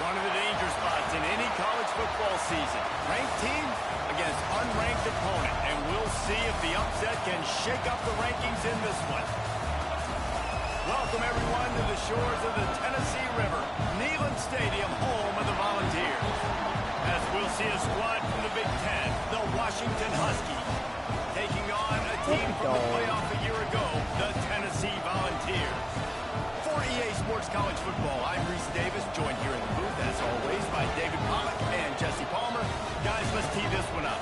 One of the danger spots in any college football season. Ranked team against unranked opponent. And we'll see if the upset can shake up the rankings in this one. Welcome, everyone, to the shores of the Tennessee River. Neyland Stadium, home of the Volunteers. As we'll see a squad from the Big Ten, the Washington Huskies, taking on a team from the playoff a year ago, the Tennessee Volunteers. For EA Sports College Football, I'm Reese Davis, joined here in the booth, as always, by David Pollack and Jesse Palmer. Guys, let's tee this one up.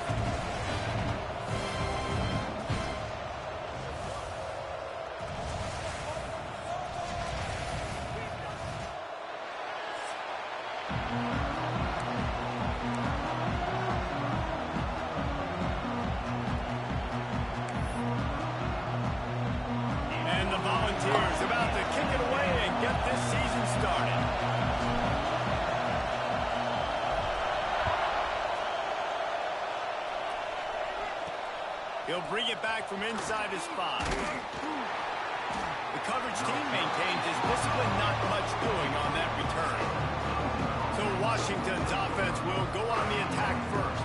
And the Volunteers about to kick it away and get this season started. He'll bring it back from inside his spot. The coverage team maintains his discipline, not much doing on that return. So Washington's offense will go on the attack first.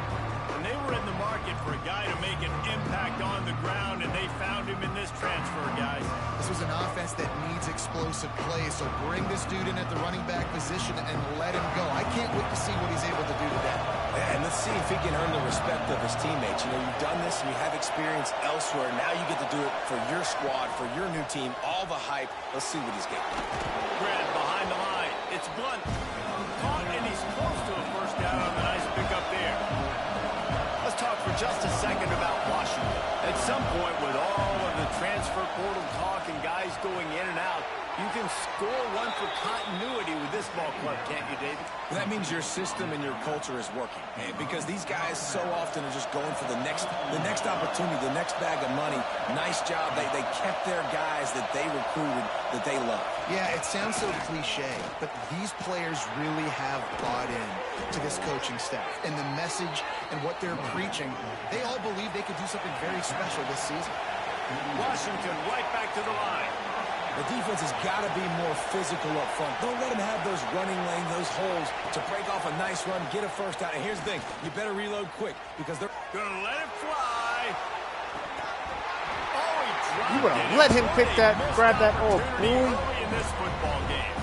And they were in the market for a guy to make an impact on the ground, and they found him in this transfer, guys. This was an offense that needs explosive plays, so bring this dude in at the running back position and let him go. I can't wait to see what he's able to do today. And let's see if he can earn the respect of his teammates. You know, you've done this and you have experience elsewhere. Now you get to do it for your squad, for your new team, all the hype. Let's see what he's got. Brad behind the line. It's Blunt. Caught, and he's close to a first down on the nice pickup there. Let's talk for just a second about Washington. At some point, with all of the transfer portal talk and guys going in and out, you can score one for continuity with this ball club, can't you, David? That means your system and your culture is working, man, because these guys so often are just going for the next opportunity, the next bag of money. Nice job. They kept their guys that they recruited, that they love. Yeah, it sounds so cliche, but these players really have bought in to this coaching staff and the message and what they're preaching. They all believe they could do something very special this season. Washington right back to the line. The defense has got to be more physical up front. Don't let them have those running lanes, those holes to break off a nice run, get a first down. And here's the thing, you better reload quick because they're gonna let it fly. Oh, he dropped You would have let him pick that, grab that. Oh, boy. In this football game.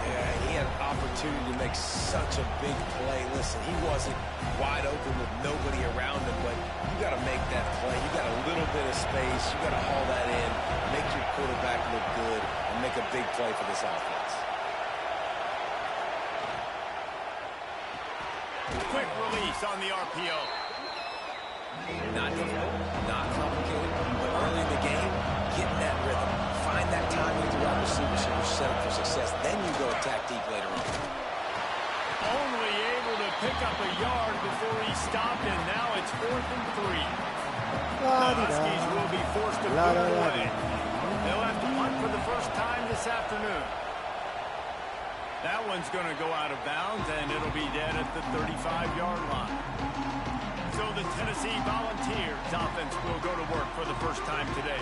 Yeah, he had an opportunity to make such a big play. Listen, he wasn't wide open with nobody around him, but you got to make that play. You got a little bit of space. You got to haul that in, make your quarterback look good, and make a big play for this offense. Quick release on the RPO. Not difficult, not complicated, but early in the game, getting that rhythm. Find that timing throughout the receiver so you're set up for success. Then you go attack deep later on. Only able to pick up a yard before he stopped, and now it's 4th and 3. The Huskies will be forced to move away. They'll have to punt for the first time this afternoon. That one's going to go out of bounds, and it'll be dead at the 35-yard line. So the Tennessee Volunteers offense will go to work for the first time today.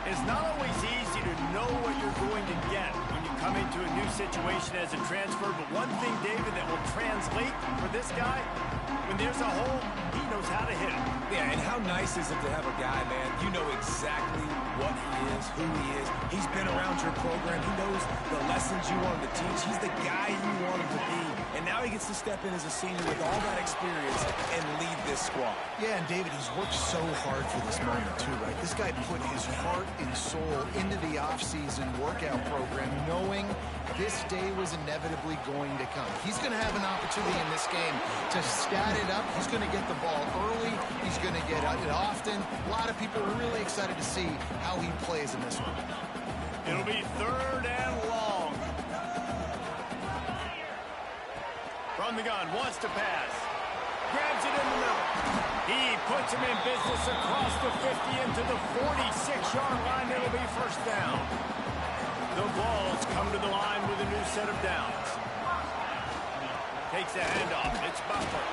It's not always easy to know what you're going to get when you come into a new situation as a transfer, but one thing, David, that will translate for this guy, when there's a hole, he knows how to hit it. Yeah, and how nice is it to have a guy, man, you know exactly what he is, who he is. He's been around your program. He knows the lessons you want him to teach. He's the guy you want him to be. And now he gets to step in as a senior with all that experience and lead this squad. Yeah, and David, he's worked so hard for this moment too, right? This guy put his heart and soul into the offseason workout program, knowing this day was inevitably going to come. He's going to have an opportunity in this game to stat it up. He's going to get the ball early. He's going to get it often. A lot of people are really excited to see how he plays in this one. It'll be 3rd and long. From the gun, wants to pass. Grabs it in the middle. He puts him in business across the 50 into the 46-yard line. It'll be first down. The Vols come to the line with a new set of downs. Takes the handoff. It's Butler.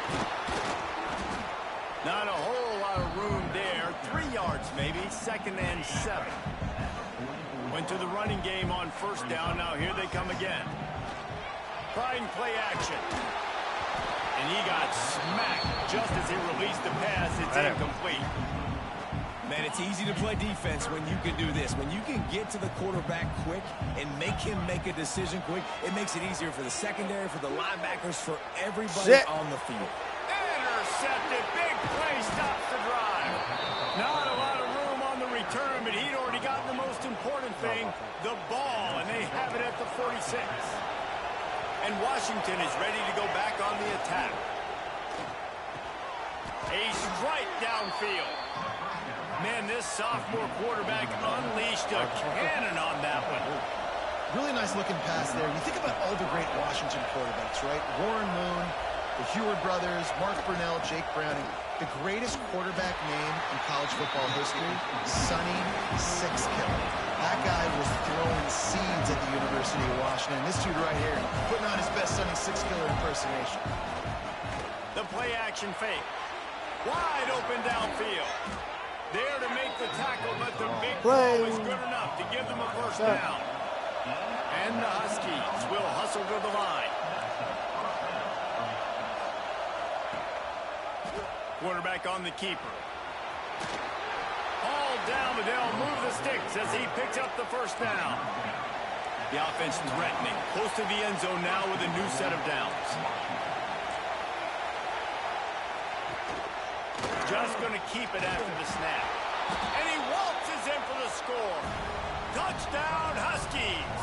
Not a whole lot of room there. 3 yards maybe. 2nd and 7. Went to the running game on first down. Now here they come again. Trying play action. And he got smacked just as he released the pass. It's incomplete. Man, it's easy to play defense when you can do this. When you can get to the quarterback quick and make him make a decision quick, it makes it easier for the secondary, for the linebackers, for everybody on the field. Intercepted. Big play stops the drive. Not a lot of room on the return, but he'd already gotten the most important thing, the ball, and they have it at the 46. And Washington is ready to go back on the attack. A strike downfield. Man, this sophomore quarterback unleashed a cannon on that one. Really nice looking pass there. You think about all the great Washington quarterbacks, right? Warren Moon, the Heward brothers, Mark Brunell, Jake Browning. The greatest quarterback name in college football history, Sonny Sixkiller. That guy was throwing seeds at the University of Washington. This dude right here, putting on his best Sonny Sixkiller impersonation. The play action fake. Wide open downfield. There to make the tackle, but the big play was good enough to give them a first down. And the Huskies will hustle to the line. Quarterback on the keeper. Hauled down, but they'll move the sticks as he picks up the first down. The offense threatening, close to the end zone now with a new set of downs. Just going to keep it after the snap. And he waltzes in for the score. Touchdown, Huskies.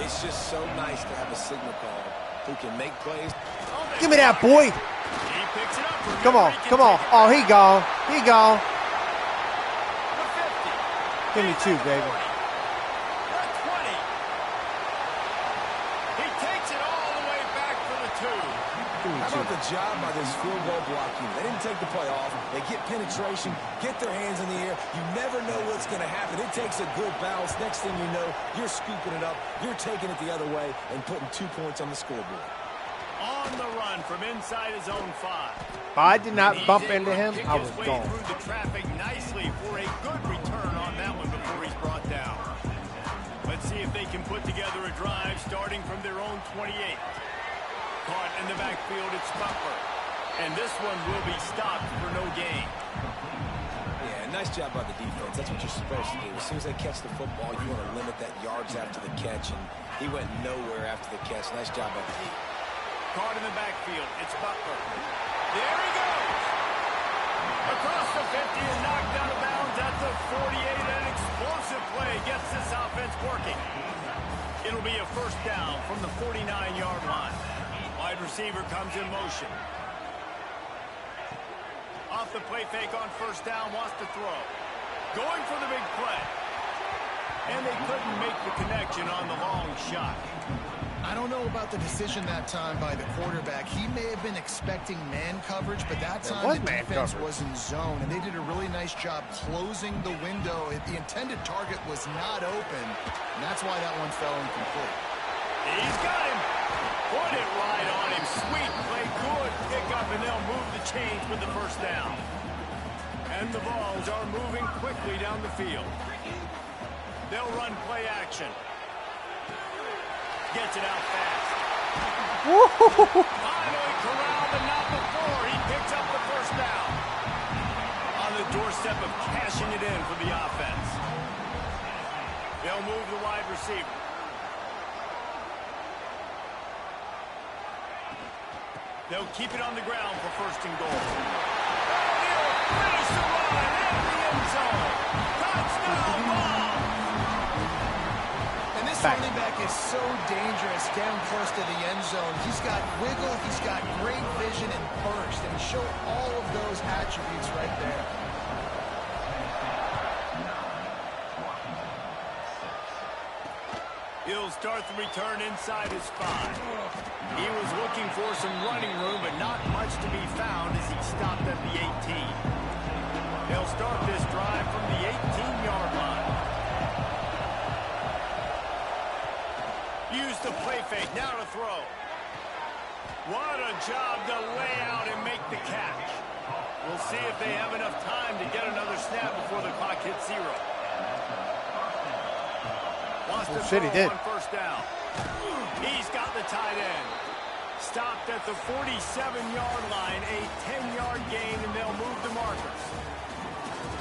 It's just so nice to have a signal call who can make plays. Give me that, boy. He picks it up. Come on, come on. Oh, he gone. He gone. Give me two, baby. He takes it all the way back for the two. How about the job by this field goal blocking? They didn't take the play off. They get penetration, get their hands in the air. You never know what's going to happen. It takes a good bounce. Next thing you know, you're scooping it up. You're taking it the other way and putting 2 points on the scoreboard. On the run from inside his own 5. If I did not bump into him, I was gone. Through the traffic nicely for a good return on that one before he's brought down. Let's see if they can put together a drive starting from their own 28. Caught in the backfield, it's Butler. And this one will be stopped for no gain. Yeah, nice job by the defense. That's what you're supposed to do. As soon as they catch the football, you want to limit that yards after the catch, and he went nowhere after the catch. Nice job by the defense. Caught in the backfield, it's Butler. There he goes! Across the 50 and knocked out of bounds at the 48. An explosive play gets this offense working. It'll be a first down from the 49-yard line. Wide receiver comes in motion. Off the play fake on first down, wants to throw. Going for the big play. And they couldn't make the connection on the long shot. I don't know about the decision that time by the quarterback. He may have been expecting man coverage, but that time the defense was in zone, and they did a really nice job closing the window. The intended target was not open, and that's why that one fell incomplete. He's got him. Put it right on him. Sweet play, good pick up, and they'll move the chains with the first down. And the balls are moving quickly down the field. They'll run play action. Gets it out fast. Finally corralled, but not before. He picks up the first down. On the doorstep of cashing it in for the offense. They'll move the wide receiver. They'll keep it on the ground for first and goal. He'll finish the run in the end zone. Touchdown ball. This running back is so dangerous down close to the end zone. He's got wiggle, he's got great vision and burst, and he showed all of those attributes right there. He'll start the return inside his 5. He was looking for some running room, but not much to be found as he stopped at the 18. They'll start this drive from the 18-yard line. Use the play fake, now to throw. What a job to lay out and make the catch. We'll see if they have enough time to get another snap before the clock hits 0. Wants to throw he did. on first down. He's got the tight end. Stopped at the 47-yard line, a 10-yard gain, and they'll move the markers.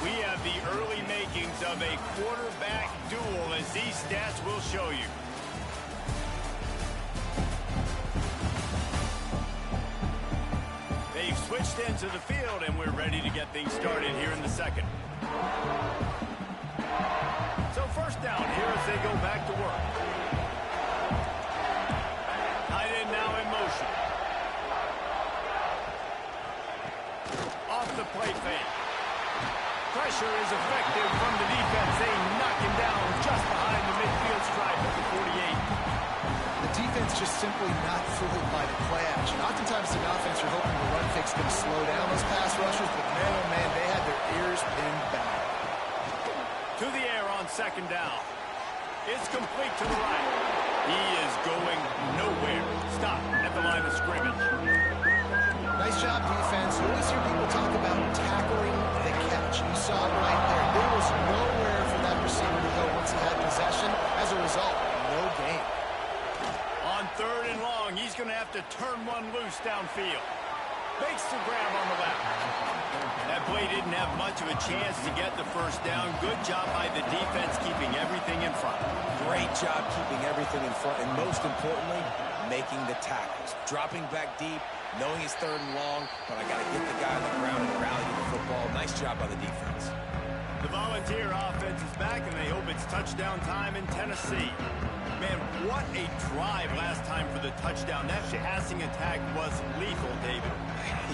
We have the early makings of a quarterback duel, as these stats will show you. They've switched into the field, and we're ready to get things started here in the second. So first down here as they go back to work. Tight end now in motion. Off the play fake. Pressure is effective from the defense. They knock him down just behind the midfield stripe at the 48. The defense just simply not fooled by the play action. Oftentimes in offense, you're hoping the run fix can slow down those pass rushers, but man, oh man, they had their ears pinned back. To the air on second down. It's complete to the right. He is going nowhere. Stop at the line of scrimmage. Nice job, defense. You always hear people talk about tackling the catch. You saw it right there. There was nowhere for that receiver to go once he had possession. As a result, no gain. On third and long, he's going to have to turn one loose downfield. Makes the grab on the left. That play didn't have much of a chance to get the first down. Good job by the defense keeping everything in front. Great job keeping everything in front, and most importantly, making the tackles. Dropping back deep, knowing it's third and long, but I got to get the guy on the ground and rally the football. Nice job by the defense. The Volunteer offense is back, and they hope it's touchdown time in Tennessee. Man, what a drive last time for the touchdown. That passing attack was lethal, David.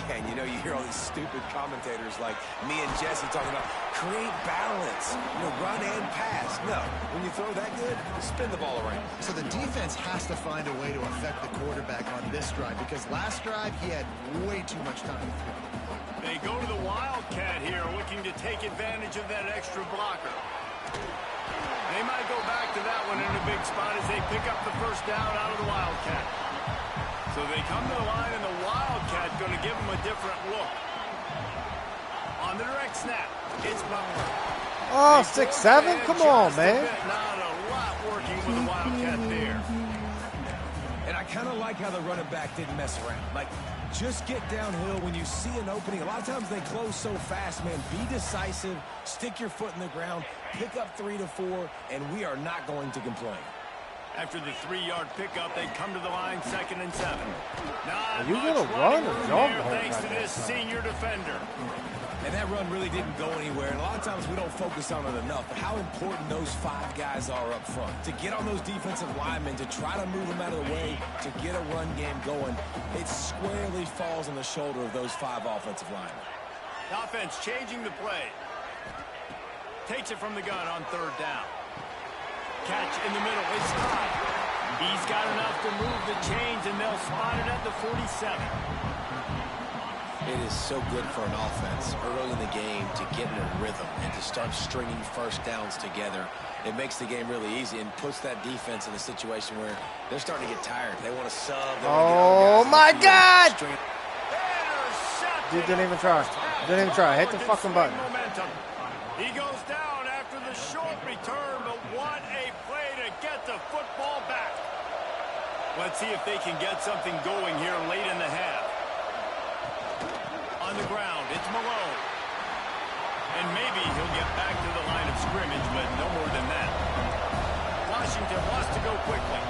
Yeah, and you know, you hear all these stupid commentators like me and Jesse talking about create balance, run and pass. No, when you throw that good, spin the ball around. So the defense has to find a way to affect the quarterback on this drive, because last drive he had way too much time to throw. They go to the Wildcat here, looking to take advantage of that extra blocker. They might go back to that one in a big spot as they pick up the first down out of the Wildcat. So they come to the line, and the Wildcat going to give them a different look. On the direct snap, it's Butler. Oh, 6-7? Come on, man. Not a lot working with the Wildcat there. And I kind of like how the running back didn't mess around. Like, just get downhill when you see an opening. A lot of times they close so fast, man. Be decisive, stick your foot in the ground, pick up 3 to 4, and we are not going to complain. After the 3-yard pickup, they come to the line 2nd and 7. Are you going to run or jog? Thanks to this senior defender. And that run really didn't go anywhere. And a lot of times we don't focus on it enough. But how important those 5 guys are up front. To get on those defensive linemen, to try to move them out of the way, to get a run game going, it squarely falls on the shoulder of those 5 offensive linemen. Offense changing the play. Takes it from the gun on 3rd down. Catch in the middle. It's Scott. He's got enough to move the chains, and they'll spot it at the 47. It is so good for an offense early in the game to get in a rhythm and to start stringing first downs together. It makes the game really easy and puts that defense in a situation where they're starting to get tired. They want to sub. Oh, my God! Dude didn't even try. Didn't even try. Hit the fucking button. He goes down after the short return, but what a play to get the football back. Let's see if they can get something going here late in the half. On the ground, it's Malone. And maybe he'll get back to the line of scrimmage, but no more than that. Washington wants to go quickly.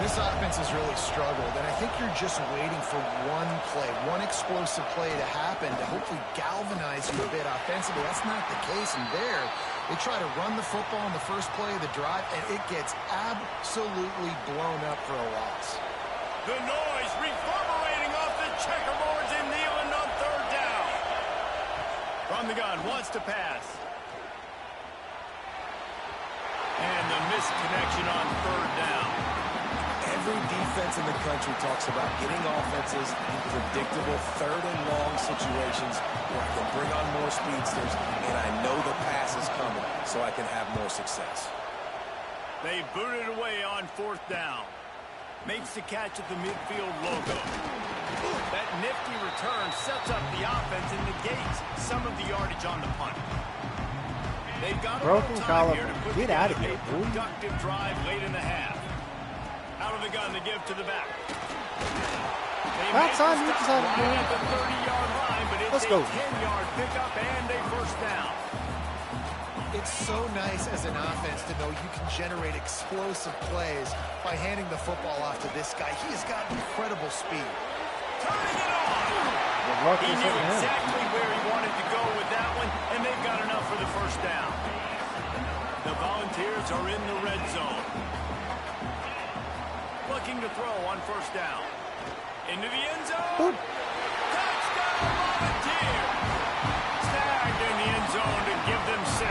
This offense has really struggled, and I think you're just waiting for one play, one explosive play to happen to hopefully galvanize you a bit offensively. That's not the case, and there, they try to run the football in the first play of the drive, and it gets absolutely blown up for a loss. The noise reverberating off the checkerboards in Neyland on 3rd down. From the gun, wants to pass. And the missed connection on 3rd down. Every defense in the country talks about getting offenses in predictable 3rd and long situations where I can bring on more speedsters, and I know the pass is coming, so I can have more success. They boot it away on 4th down. Makes the catch at the midfield logo. That nifty return sets up the offense and negates some of the yardage on the punt. They've got a little time here to put together a productive drive late in the half. Out of the gun to give to the back. That time you decided to do at the 30-yard line, but it's Let's go. a 10-yard pickup and a first down. It's so nice as an offense to know you can generate explosive plays by handing the football off to this guy. He has got incredible speed. Turning it on. He knew exactly where he wanted to go with that one, and they've got enough for the first down. The Volunteers are in the red zone. Looking to throw on first down. Into the end zone. Touchdown, Volunteers. Snagged in the end zone to give them 6.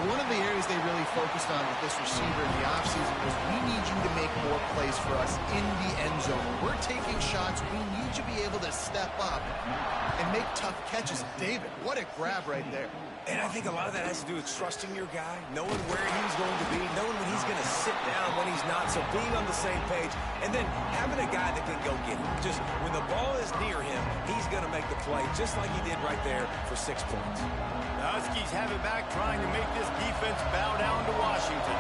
One of the areas they really focused on with this receiver in the offseason was we need you to make more plays for us in the end zone. When we're taking shots, we need you to be able to step up and make tough catches. David, what a grab right there. And I think a lot of that has to do with trusting your guy, knowing where he's going to be, knowing when he's going to sit down, when he's not, so being on the same page, and then having a guy that can go get him. Just when the ball is near him, he's going to make the play, just like he did right there for 6 points. The Huskies have it back, trying to make this defense bow down to Washington.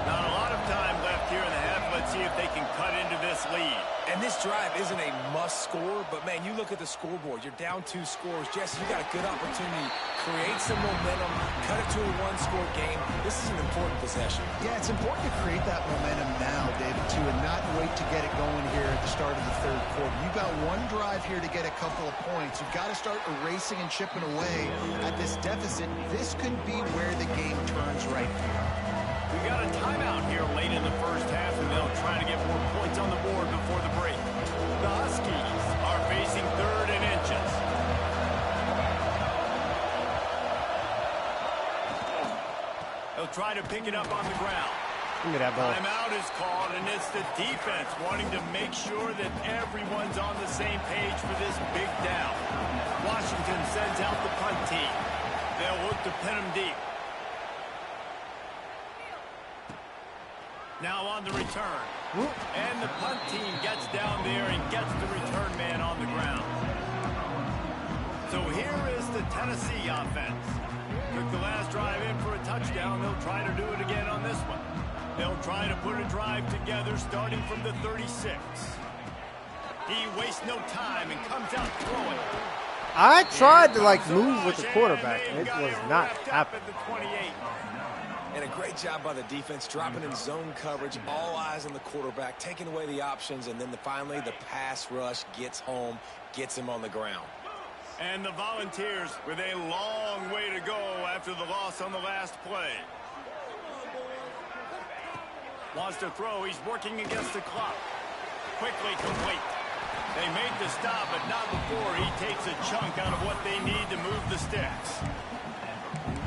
Not a lot of time left here in the half. Let's see if they can cut into this lead. And this drive isn't a must score, but man, you look at the scoreboard, you're down 2 scores. Jesse, you got a good opportunity. Create some momentum, cut it to a 1-score game. This is an important possession. Yeah, it's important to create that momentum now, David, too, and not wait to get it going here at the start of the third quarter. You've got one drive here to get a couple of points. You've got to start erasing and chipping away at this deficit. This could be where the game turns right here. We've got a timeout here late in the first half, and they'll try to get more points on the board before the break. The Huskies are facing 3rd and inches. They'll try to pick it up on the ground. Look at that ball. Timeout is called, and it's the defense wanting to make sure that everyone's on the same page for this big down. Washington sends out the punt team. They'll look to pin them deep. Now on the return. And the punt team gets down there and gets the return man on the ground. So here is the Tennessee offense. Took the last drive in for a touchdown. They'll try to do it again on this one. They'll try to put a drive together starting from the 36. He wastes no time and comes out throwing. I tried to move with the quarterback, and it was not happening. And a great job by the defense, dropping in zone coverage, all eyes on the quarterback, taking away the options, and then finally the pass rush gets home, gets him on the ground. And the Volunteers with a long way to go after the loss on the last play. Wants to throw. He's working against the clock. Quickly complete. They made the stop, but not before he takes a chunk out of what they need to move the sticks.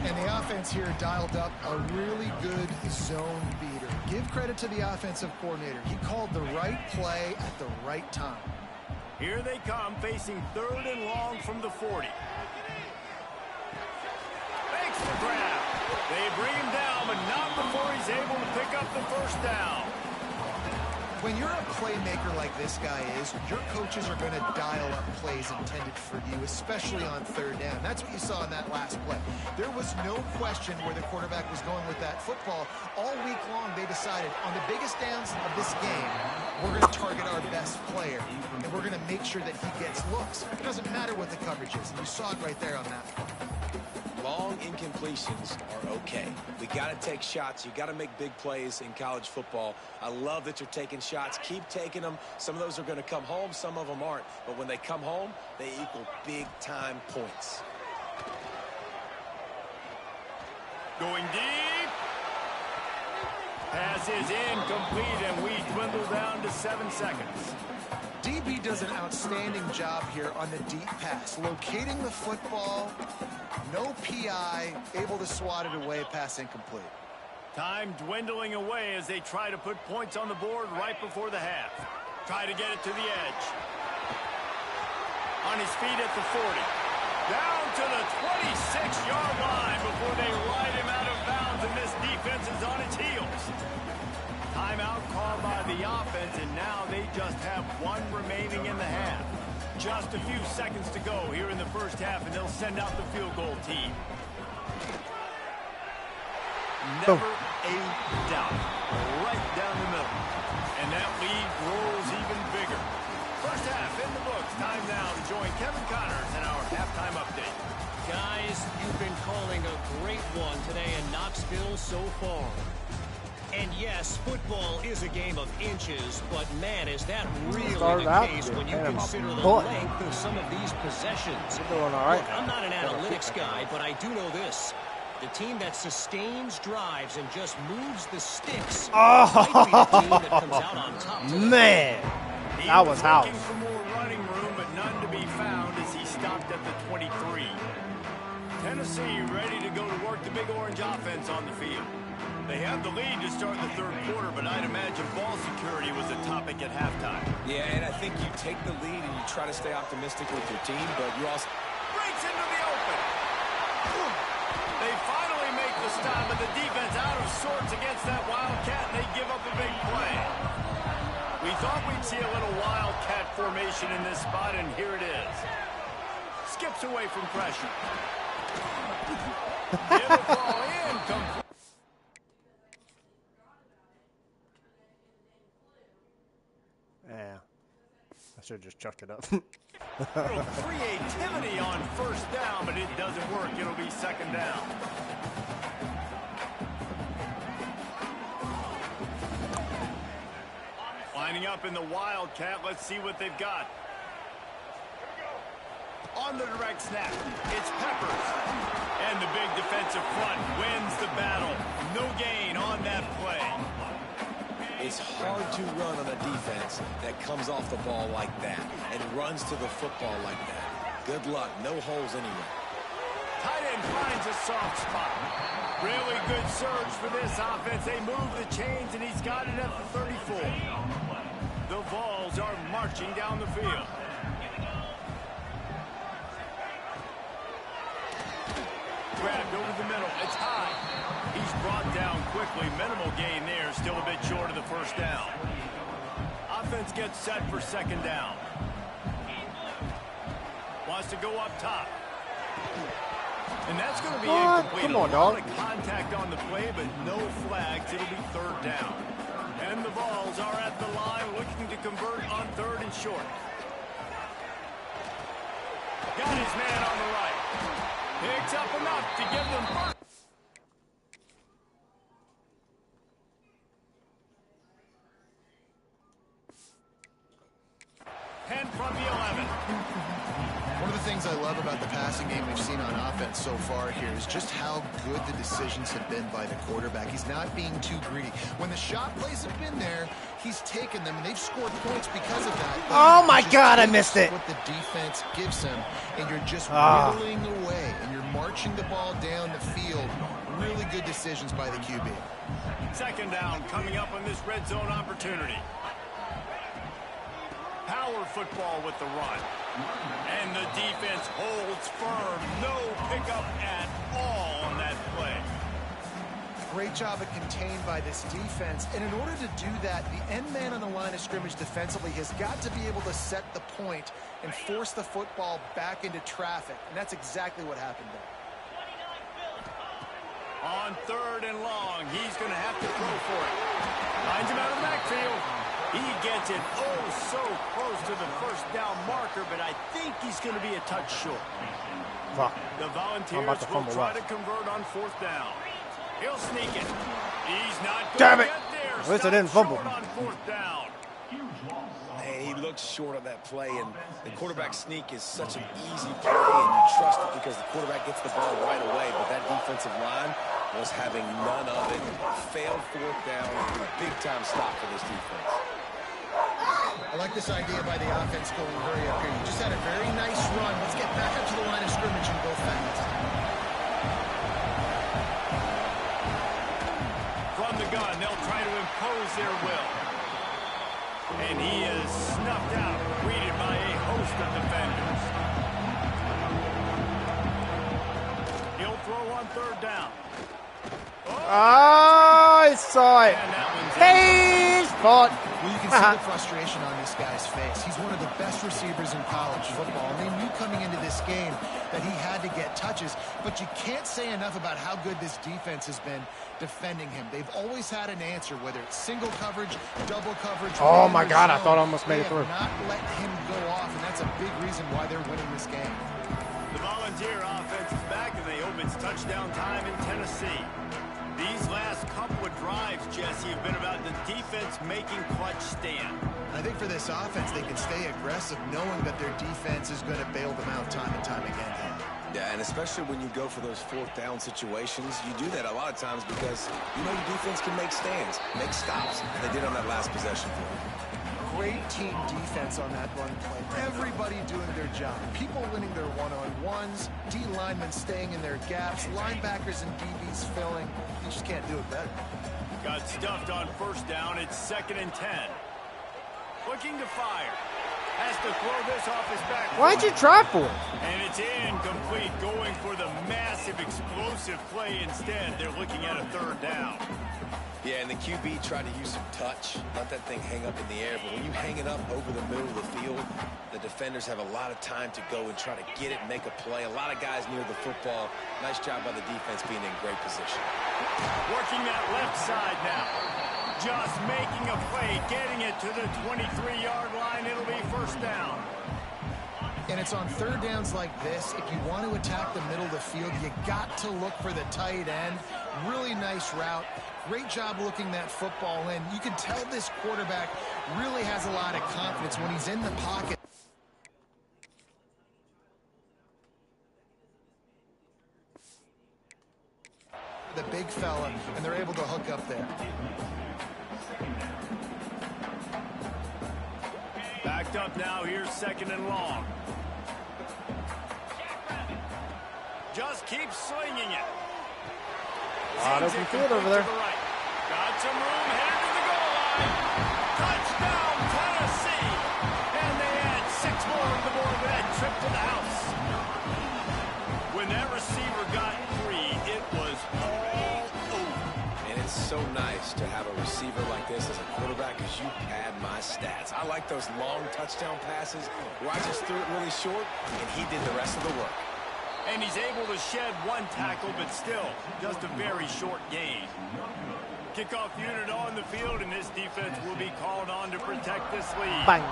And the offense here dialed up a really good zone beater. Give credit to the offensive coordinator. He called the right play at the right time. Here they come, facing 3rd and long from the 40. Makes the grab. They bring him down, but not before he's able to pick up the first down. When you're a playmaker like this guy is, your coaches are going to dial up plays intended for you, especially on 3rd down. That's what you saw in that last play. There was no question where the quarterback was going with that football. All week long, they decided on the biggest downs of this game, we're going to target our best player, and we're going to make sure that he gets looks. It doesn't matter what the coverage is. And you saw it right there on that play. Long incompletions are okay. We got to take shots. You got to make big plays in college football. I love that you're taking shots. Keep taking them. Some of those are going to come home. Some of them aren't. But when they come home, they equal big-time points. Going deep. Pass is incomplete, and we dwindle down to 7 seconds. DB does an outstanding job here on the deep pass. Locating the football, no PI, able to swat it away, pass incomplete. Time dwindling away as they try to put points on the board right before the half. Try to get it to the edge. On his feet at the 40. Down to the 26-yard line before they ride him out of bounds, and this defense is on its heels. Timeout called by the offense, and now they just have 1 remaining in the half. Just a few seconds to go here in the first half, and they'll send out the field goal team. Never a doubt. Right down And that lead grows even bigger. First half in the books. Time now to join Kevin Connors in our halftime update. Guys, you've been calling a great one today in Knoxville so far. And yes, football is a game of inches, but man, is that really the case when you consider the length of some of these possessions. Look, I'm not an analytics guy, but I do know this. The team that sustains drives and just moves the sticks might be the team that comes out on top today. Man, that was house. Looking for more running room, but none to be found as he stopped at the 23. Tennessee ready to go to work the Big Orange offense on the field. They have the lead to start the third quarter, but I'd imagine ball security was a topic at halftime. Yeah, and I think you take the lead and you try to stay optimistic with your team, but you also... Breaks into the open. They finally make the stop, but the defense out of sorts against that Wildcat, and they give up a big play. We thought we'd see a little Wildcat formation in this spot, and here it is. Skips away from pressure. Give the ball in. Yeah, I should have just chucked it up. Little creativity on first down, but it doesn't work. It'll be second down. Lining up in the Wildcat. Let's see what they've got. On the direct snap, it's Peppers. And the big defensive front wins the battle. No gain on that play. It's hard to run on a defense that comes off the ball like that and runs to the football like that. Good luck. No holes anywhere. Tight end finds a soft spot. Really good surge for this offense. They move the chains, and he's got it at the 34. The Vols are marching down the field. Grabbed over the middle. It's high. He's brought down quickly. Minimal gain there. Still a bit short of the first down. Offense gets set for second down. Wants to go up top. And that's going to be incomplete. Come on, a lot of contact on the play, but no flags. It'll be third down. And the Vols are at the line looking to convert on third and short. Got his man on the right. Picks up enough to give them first. And from the 11. One of the things I love about the passing game we've seen on offense so far here is just how good the decisions have been by the quarterback. He's not being too greedy. When the shot plays have been there, he's taken them, and they've scored points because of that. Oh, my God, I missed it. What the defense gives him, and you're just whittling away, and you're marching the ball down the field. Really good decisions by the QB. Second down coming up on this red zone opportunity. Power football with the run. And the defense holds firm. No pickup at all on that play. Great job of contained by this defense. And in order to do that, the end man on the line of scrimmage defensively has got to be able to set the point and force the football back into traffic. And that's exactly what happened there. On third and long, he's going to have to throw for it. Finds him out of the backfield. He gets it so close to the first down marker, but I think he's going to be a touch short. Fuck. The Volunteers will try to convert on fourth down. He'll sneak it. He's not going to get there. At least I didn't fumble. On fourth down. Hey, he looks short on that play, and the quarterback sneak is such an easy play, and you trust it because the quarterback gets the ball right away, but that defensive line was having none of it. Failed fourth down. Big-time stop for this defense. I like this idea by the offense going hurry up here. You just had a very nice run. Let's get back up to the line of scrimmage and go fast. From the gun, they'll try to impose their will. And he is snuffed out, greeted by a host of defenders. He'll throw on third down. I saw it. And that one's Hey! fought. Well, you can see the frustration on this guy's face. He's one of the best receivers in college football, and they knew coming into this game that he had to get touches, but you can't say enough about how good this defense has been defending him. They've always had an answer, whether it's single coverage, double coverage. Oh, my God, I thought I almost made it through. Not let him go off, and that's a big reason why they're winning this game. The Volunteer offense is back, and they hope it's touchdown time in Tennessee. These last couple of drives, Jesse, have been about the defense making clutch stand. I think for this offense, they can stay aggressive knowing that their defense is going to bail them out time and time again. Yeah, and especially when you go for those fourth down situations, you do that a lot of times because you know your defense can make stands, make stops. They did on that last possession for them. Great team defense on that run play. Everybody doing their job. People winning their one-on-ones, D linemen staying in their gaps, linebackers and DBs filling. You just can't do it better. Got stuffed on first down. It's 2nd and 10. Looking to fire. Has to throw this off his back. Why'd you try for it? And it's incomplete, going for the massive explosive play instead. They're looking at a 3rd down. Yeah, and the QB tried to use some touch, let that thing hang up in the air. But when you hang it up over the middle of the field, the defenders have a lot of time to go and try to get it and make a play. A lot of guys near the football. Nice job by the defense being in great position. Working that left side now. Just making a play, getting it to the 23-yard line. It'll be 1st down. And it's on 3rd downs like this. If you want to attack the middle of the field, you got to look for the tight end. Really nice route. Great job looking that football in. You can tell this quarterback really has a lot of confidence when he's in the pocket. The big fella, and they're able to hook up there. Backed up now. Here's 2nd and long. Just keep slinging it. Wide open field over there. Right. Got some room, headed to the goal line. Touchdown, Tennessee. And they add 6 more on the board with that trip to the house. When that receiver got free, it was all over. And it's so nice to have a receiver like this as a quarterback because you pad my stats. I like those long touchdown passes where I just threw it really short and he did the rest of the work. And he's able to shed 1 tackle, but still just a very short gain. Kickoff unit on the field, and this defense will be called on to protect this lead. Bang.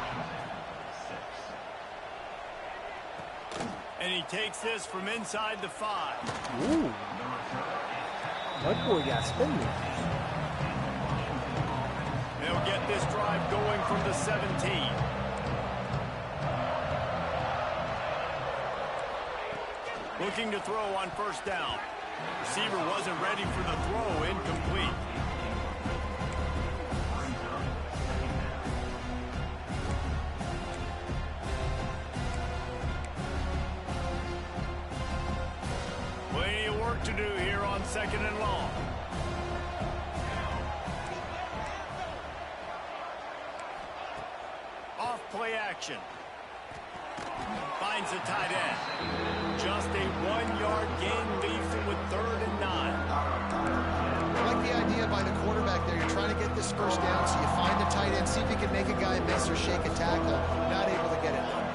And he takes this from inside the 5. Ooh. That boy got spin move. They'll get this drive going from the 17. Looking to throw on 1st down. Receiver wasn't ready for the throw. Incomplete. Plenty of work to do here on 2nd and long. Off play action. Finds the tight end. Just a 1-yard gain leaves him with 3rd and 9. I like the idea by the quarterback there. You're trying to get this 1st down, so you find the tight end, see if you can make a guy miss or shake a tackle. Not able to get it done.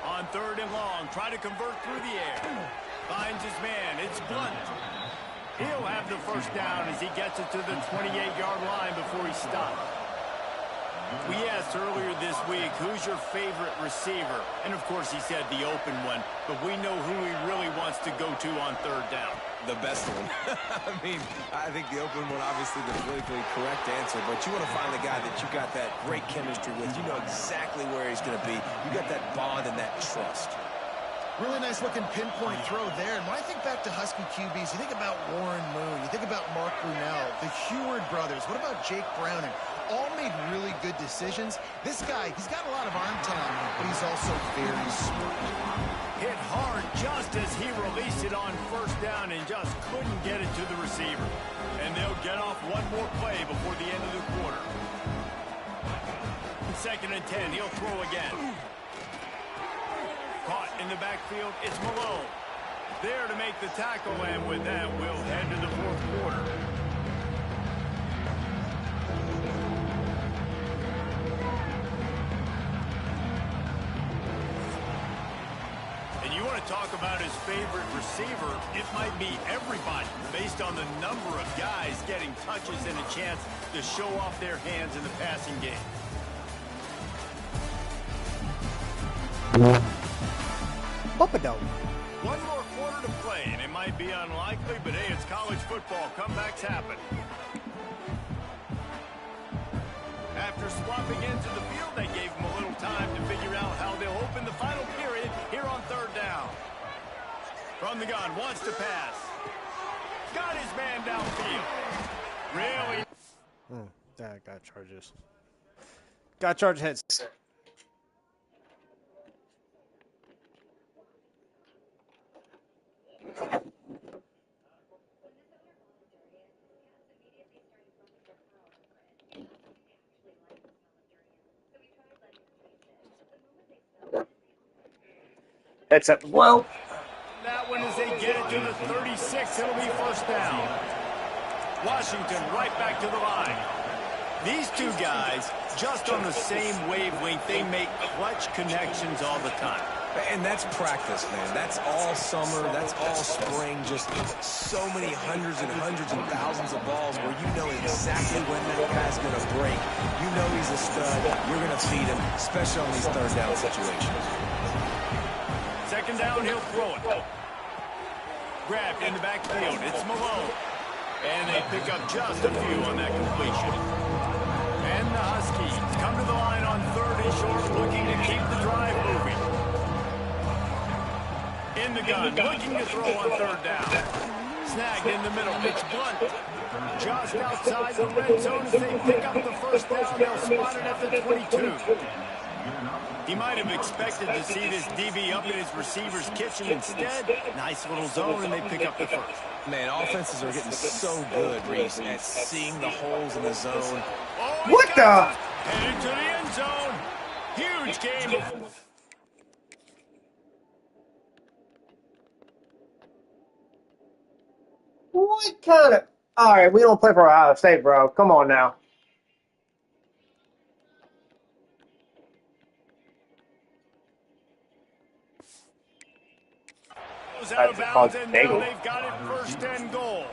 On 3rd and long, try to convert through the air. Finds his man. It's Blunt. He'll have the 1st down as he gets it to the 28-yard line before he stops. We asked earlier this week, who's your favorite receiver? And, of course, he said the open one, but we know who he really wants to go to on 3rd down. The best one. I mean, I think the open one, obviously the politically correct answer, but you want to find the guy that you got that great chemistry with. You know exactly where he's going to be. You got that bond and that trust. Really nice looking pinpoint throw there. And when I think back to Husky QBs, you think about Warren Moon, you think about Mark Brunell, the Heward brothers. What about Jake Browning? All made really good decisions. This guy, he's got a lot of arm talent, but he's also very smart. Hit hard just as he released it on 1st down and just couldn't get it to the receiver. And they'll get off 1 more play before the end of the quarter. 2nd and 10, he'll throw again. Caught in the backfield, it's Malone. There to make the tackle, and with that, we'll head to the 4th quarter. to talk about his favorite receiver, it might be everybody, based on the number of guys getting touches and a chance to show off their hands in the passing game. Bumpadome. One more quarter to play, and it might be unlikely, but hey, it's college football. Comebacks happen. After swapping into the field, they gave him a little time to figure out how they'll open the final period here on third down. From the gun, wants to pass. Got his man downfield. Really? Got charges. Got charge heads. Headset. Well, that one as they get it to the 36, it'll be first down. Washington right back to the line. These two guys, just on the same wavelength, they make clutch connections all the time. And that's practice, man. That's all summer. That's all spring. Just so many hundreds and thousands of balls where you know exactly when that guy's going to break. You know he's a stud. You're going to feed him, especially on these third down situations. Second down, he'll throw it. Grabbed in the backfield. It's Malone. And they pick up just a few on that completion. And the Huskies come to the line on third and short, looking to keep the drive moving. In the gun, looking to throw on third down. Snagged in the middle. It's Blunt. Just outside the red zone as they pick up the first down. They'll spot it at the 22. He might have expected to see this DB up in his receiver's kitchen. Instead, nice little zone, and they pick up the first. Man, offenses are getting so good, Reese, at seeing the holes in the zone. Oh, what the? Headed to the end zone. Huge game. What kind of... All right, we don't play for Ohio State, bro. Come on now. Out of bounds, and now they've got it first and goal.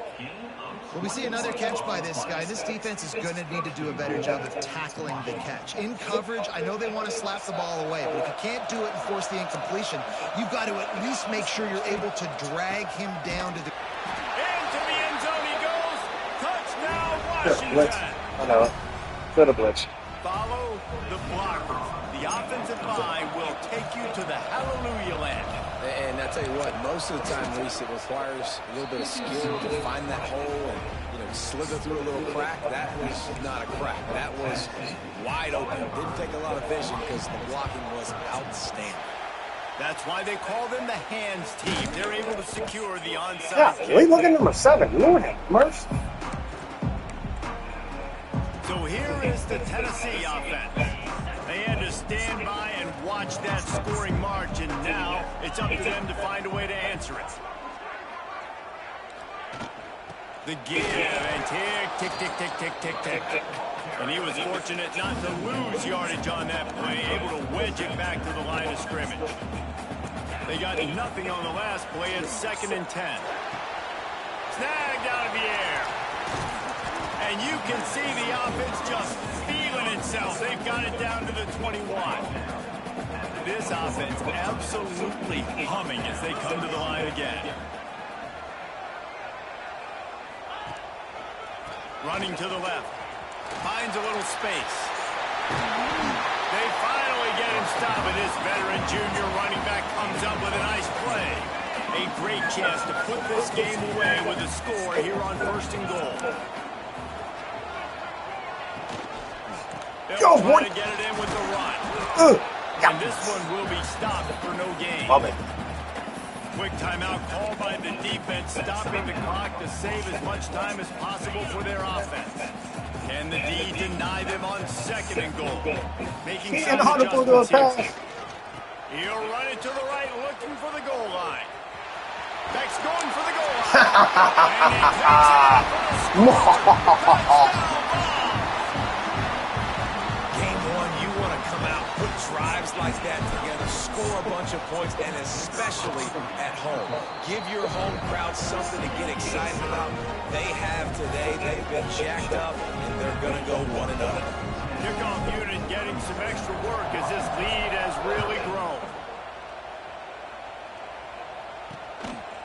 Well, we see another catch by this guy. This defense is going to need to do a better job of tackling the catch. In coverage, I know they want to slap the ball away, but if you can't do it and force the incompletion, you've got to at least make sure you're able to drag him down to the... Into the end zone he goes. Touchdown, Washington. I know it. Good a blitz. Follow the blockers. The offensive line will take you to the hallelujah land. And I tell you what, most of the time, Reese, it requires a little bit of skill to find that hole and, you know, slither through a little crack. That was not a crack. That was wide open. Didn't take a lot of vision because the blocking was outstanding. That's why they call them the hands team. They're able to secure the onside. Yeah, we look at number 7. Lord have mercy. So here is the Tennessee offense. They had to stand by and watch that scoring march, and now it's up to them to find a way to answer it. The give and tick, tick, tick, tick, tick, tick, tick. And he was fortunate not to lose yardage on that play, able to wedge it back to the line of scrimmage. They got nothing on the last play. It's 2nd and 10. Snagged out of the air. And you can see the offense just feeling itself. They've got it down to the 21. This offense absolutely humming as they come to the line again. Running to the left. Finds a little space. They finally get him stopped, and this veteran junior running back comes up with a nice play. A great chance to put this game away with a score here on 1st and goal. They'll try to get it in with the run. And this one will be stopped for no gain. Love it. Quick timeout called by the defense, stopping the clock to save as much time as possible for their offense. Can the D deny them on 2nd and goal? Making some adjustments here. He'll run it to the right, looking for the goal line. Beck's going for the goal line. And he takes it out for the score. Touchdown, Game 1, you want to come out, put drives like that together, score a bunch of points, and especially at home. Give your home crowd something to get excited about. They have today. They've been jacked up, and they're going to go 1-0. Kickoff unit getting some extra work as this lead has really grown.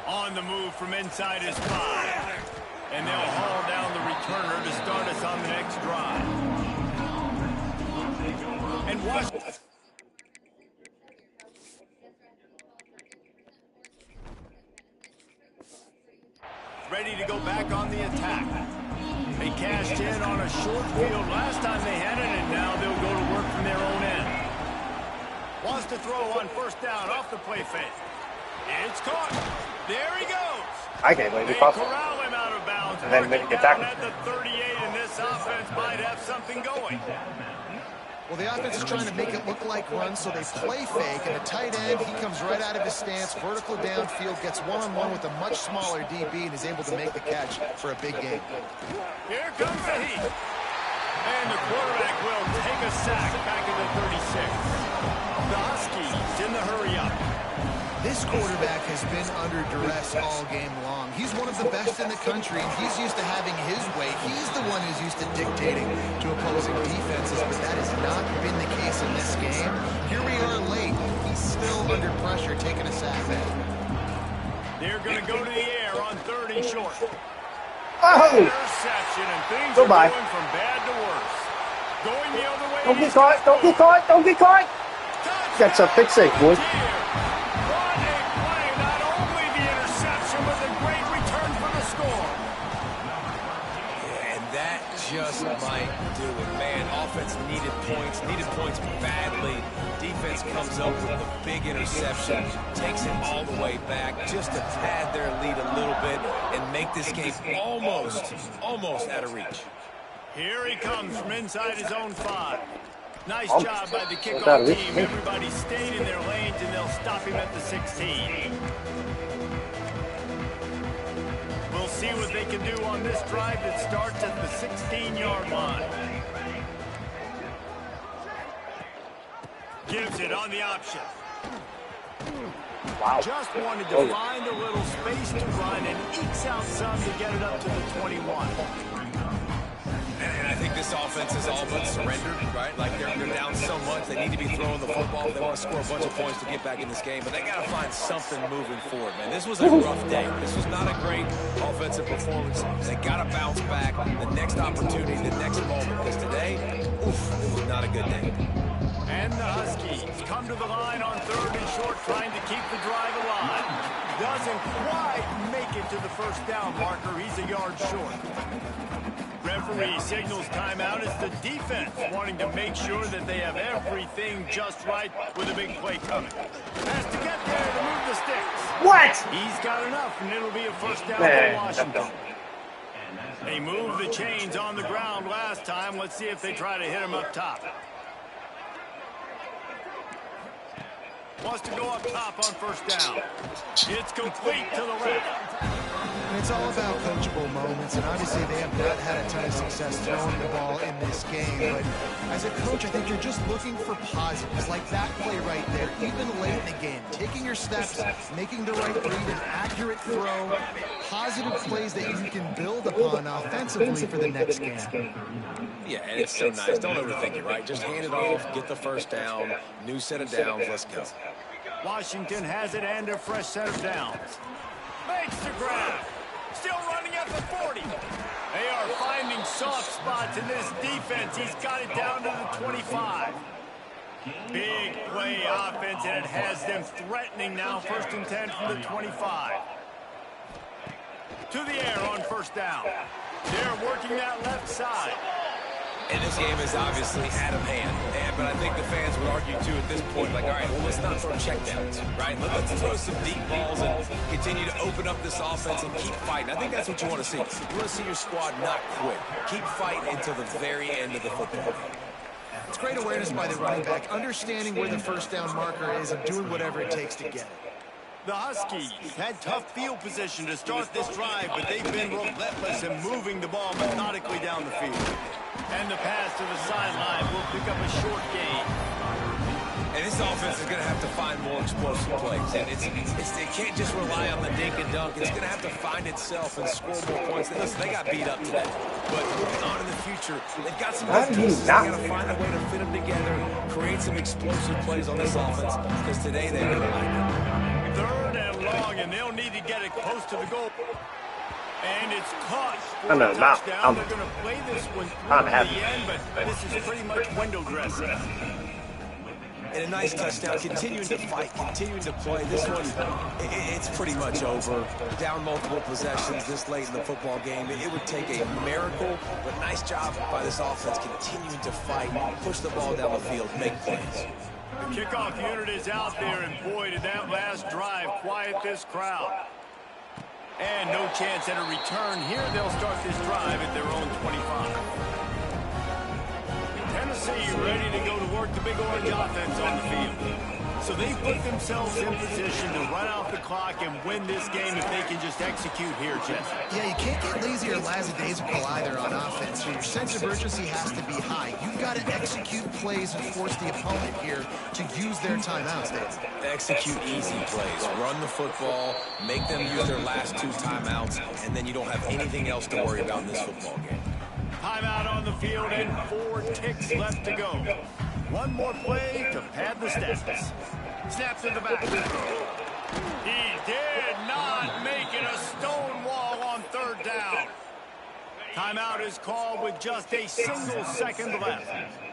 On the move from inside his 5. And they'll haul down the returner to start us on the next drive. And watch. Ready to go back on the attack. They cashed in on a short field last time they had it, and now they'll go to work from their own end. Wants to throw on first down off the play fake. It's caught. There he goes. I can't believe They he caught corral him out of bounds. and then make a tackle. At the 38, and this offense might have something going. Well, the offense is trying to make it look like runs, so they play fake, and a tight end, he comes right out of his stance, vertical downfield, gets one-on-one with a much smaller DB, and is able to make the catch for a big gain. Here comes the heat. And the quarterback will take a sack back at the 36. The Huskies in the hurry-up. This quarterback has been under duress all game long. He's one of the best in the country, and he's used to having his way. He's the one who's used to dictating to opposing defenses, but that has not been the case in this game. Here we are late. He's still under pressure, taking a sack back. They're going to go to the air on 30 short. Oh! Interception, and things are Goodbye. going from bad to worse. Going the other way. Don't get caught! Don't get caught! Don't get caught! That's a pick safe, boy. Just might do it, man. Offense needed points badly. Defense comes up with a big interception, takes it all the way back just to pad their lead a little bit and make this game almost out of reach. Here he comes from inside his own 5. Nice job by the kickoff team. Everybody stayed in their lanes, and they'll stop him at the 16. We'll see what they can do on this drive that starts at the 16-yard line. Gives it on the option. Wow. Just wanted to find a little space to run and ekes out some to get it up to the 21. And I think this offense is all but surrendered, right? Like they're down so much, they need to be throwing the football. They want to score a bunch of points to get back in this game, but they got to find something moving forward, man. This was a rough day. This was not a great offensive performance. They got to bounce back. The next opportunity, the next moment, because today, oof, it was not a good day. And the Huskies come to the line on 3rd and short, trying to keep the drive alive. Doesn't quite make it to the first down marker. He's a yard short. Referee signals timeout. It's the defense wanting to make sure that they have everything just right with a big play coming. Has to get there to move the sticks. What? He's got enough, and it'll be a first down for Washington. They moved the chains on the ground last time. Let's see if they try to hit him up top. Wants to go up top on first down. It's complete to the left. And it's all about coachable moments, and obviously they have not had a ton of success throwing the ball in this game, but as a coach, I think you're just looking for positives, like that play right there, even late in the game, taking your steps, making the right read, an accurate throw, positive plays that you can build upon offensively for the next game. Yeah, and it's so nice. Don't overthink it, right? Just hand it off, get the first down, new set of downs, let's go. Washington has it and a fresh set of downs. Makes the grab. Still running at the 40. They are finding soft spots in this defense. He's got it down to the 25. Big play offense, and it has them threatening now. 1st and 10 from the 25. To the air on first down. They're working that left side. And this game is obviously out of hand. But I think the fans would argue, too, at this point, like, all right, well, let's not throw checkdowns, right? Let's throw some deep balls and continue to open up this offense and keep fighting. I think that's what you want to see. You want to see your squad not quit. Keep fighting until the very end of the football game. It's great awareness by the running back, understanding where the first down marker is and doing whatever it takes to get it. The Huskies had tough field position to start this drive, but they've been relentless in moving the ball methodically down the field. And the pass to the sideline will pick up a short gain. And this offense is going to have to find more explosive plays. And it can't just rely on the dink and dunk. It's going to have to find itself and score more points. Listen, they got beat up today. But moving on in the future, they've got some good pieces. They got to find a way to fit them together, create some explosive plays on this offense, because today they really like it. 3rd and long, and they'll need to get it close to the goal. And it's caught for I know, a touchdown. They're going to play this one through the end, but this is pretty much window dressing. And a nice touchdown, continuing to fight, continuing to play. This one, it's pretty much over. Down multiple possessions this late in the football game. It would take a miracle, but nice job by this offense continuing to fight, push the ball down the field, make plays. The kickoff unit is out there, and boy, did that last drive quiet this crowd. And no chance at a return here. They'll start this drive at their own 25. Tennessee ready to go to work the big orange offense on the field. So they put themselves in position to run out the clock and win this game if they can just execute here, Jeff. Yeah, you can't get lazy or lackadaisical either on offense. Your sense of urgency has to be high. You've got to execute plays and force the opponent here to use their timeouts, Dave. Execute easy plays. Run the football, make them use their last 2 timeouts, and then you don't have anything else to worry about in this football game. Timeout on the field and 4 ticks left to go. One more play to pad the stats. Snaps in the back. He did not make it a stone wall on 3rd down. Timeout is called with just a single second left.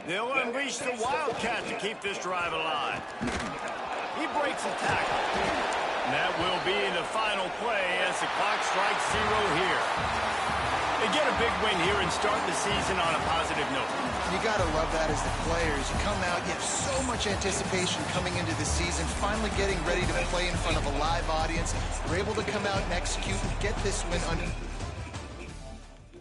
They'll unleash the Wildcat to keep this drive alive. He breaks a tackle. And that will be the final play as the clock strikes 0 here. They get a big win here and start the season on a positive note. You got to love that as the players. You come out, you have so much anticipation coming into the season, finally getting ready to play in front of a live audience. You're able to come out and execute and get this win under.